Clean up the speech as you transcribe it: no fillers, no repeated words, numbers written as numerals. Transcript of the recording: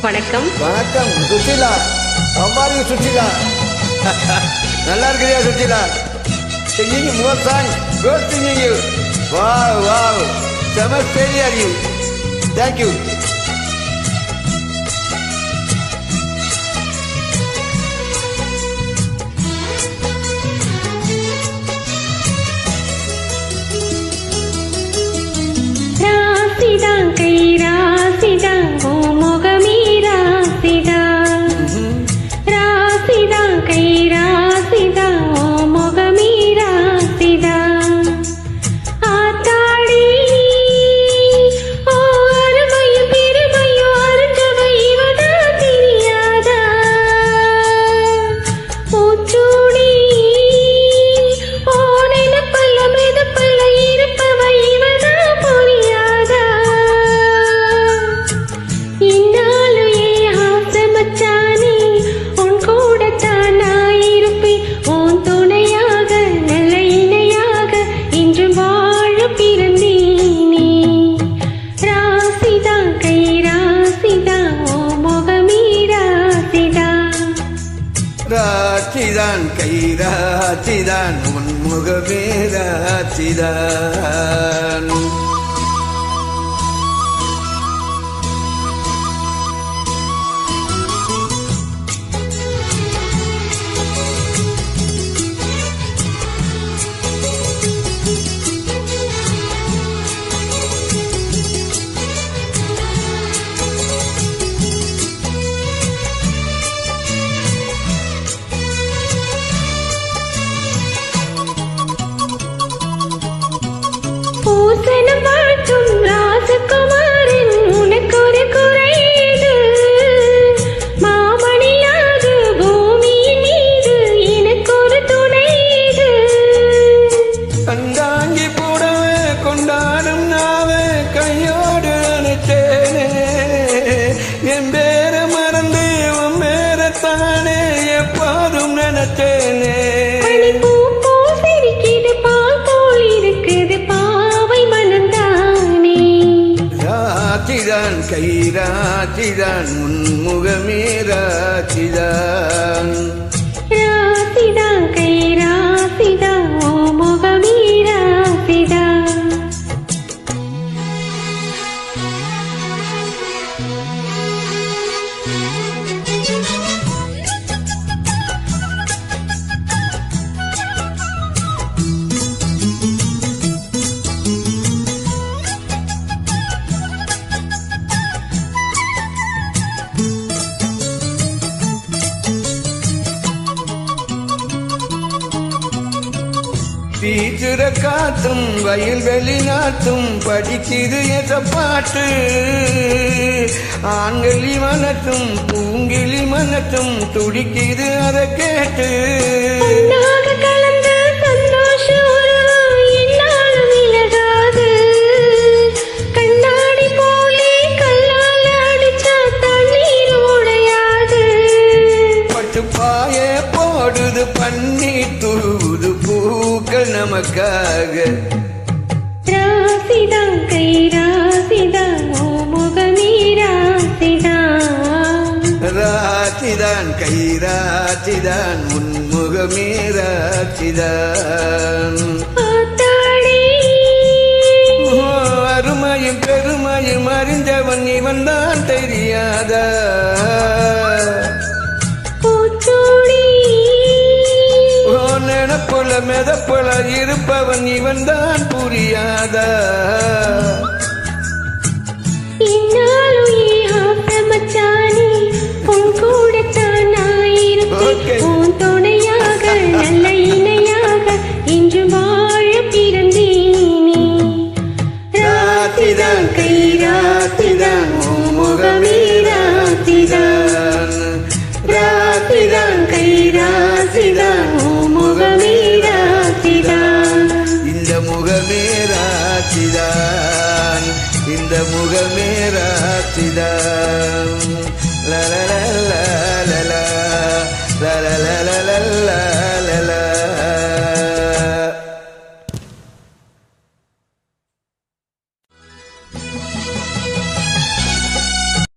வணக்கம். வணக்கம் சுஷீலா. அவ்வாறு சுஷீலா நல்லா இருக்கிறியா Sushila? singing more song, good singing you. Wow, so much failure you. Thank you. ராசிதான் கை ராசிதான் ஓ முகமே ராசிதான். ராசிதான் கை ராசிதான் ஓ முகமே ராசிதான். ஆத்தாடி ஓ அருமையும் பெருமையும் அறிஞ்சவை இவதான் தெரியாதா? பூச்சூடி ஓ நினைப்பல்ல மெதப்பல்ல இருப்பவை இவதான் புரியாதா? இன்னாலும் ஏன் ஆசை மச்சானே, உன் கூடத்தான் நான் இருப்பேன். உன் துணையாக நல்ல இணையாக இன்று வாழ பிறந்தேனே. ராசிதான் கை ராசிதான் ஓ முகமே ராசிதான். ராசிதான் கை ராசிதான் உன் முகமே ராசிதான். பூசணம் வாழ்த்தும் ராசகுமாரன் உனக்கு ஒரு குறையீடு. மாமணியாக பூமியின் மீது எனக்கு ஒரு துணையீடு. கண்டாங்கி போடவே கொண்டாடும் நாவே கையோடு அணைச்சேனே. என் பேர மறந்து உன் பேரத்தானே எப்போதும் நினைச்சேனே. பனிப்பூ போல் சிரிக்குது, பால் போல் இருக்குது பாவை மனந்தானே. ராசிதான் கை ராசிதான் உன் முகமே ராசிதான். ராசிதான் கை ராசிதான் ஓ முகமே ராசிதான். வீசுற காத்தும் வயல்வெளி நாத்தும் படிக்குது எத பாட்டு. ஆண்களி மனத்தும் பூங்கிளி மனத்தும் துடிக்குது அதை கேட்டு. ஒன்னாக கலந்த சந்தோஷ உறவு என்னாலும் விலகாது. கண்ணாடி போலே கல்லால் அடிச்சா தண்ணீர் உடையாது. பட்டுப்பாய போடுது பன்னீர் தூது பூக்கள் நமக்காக. ராசிதான் கை ராசிதான் ஓ முகமே ராசிதான். ராசிதான் கை ராசிதான் உன் முகமே ராசிதான். ஆத்தாடி ஓ, அருமையும் பெருமையும் அறிஞ்சவன் இவன் தான் தெரியாதா? பூச்சூடி ஓ நினப்புல மெதப்புல இருப்பவன் இவன் தான் புரியாதா? இன்னாலும் ஏன் ஆசை மச்சானே, உன் கூடத்தான் நான் இருப்பேன். உன் துணையாக நல்ல இணையாக இன்று வாழ பிறந்தேனே. ராசிதான் கை ராசிதான் உன் முகமே ராசிதான். ராசிதான் கை ராசிதான் உன் முகமே ராசிதான். இந்த முகமே ராசிதான், இந்த முகமே ராசிதான்.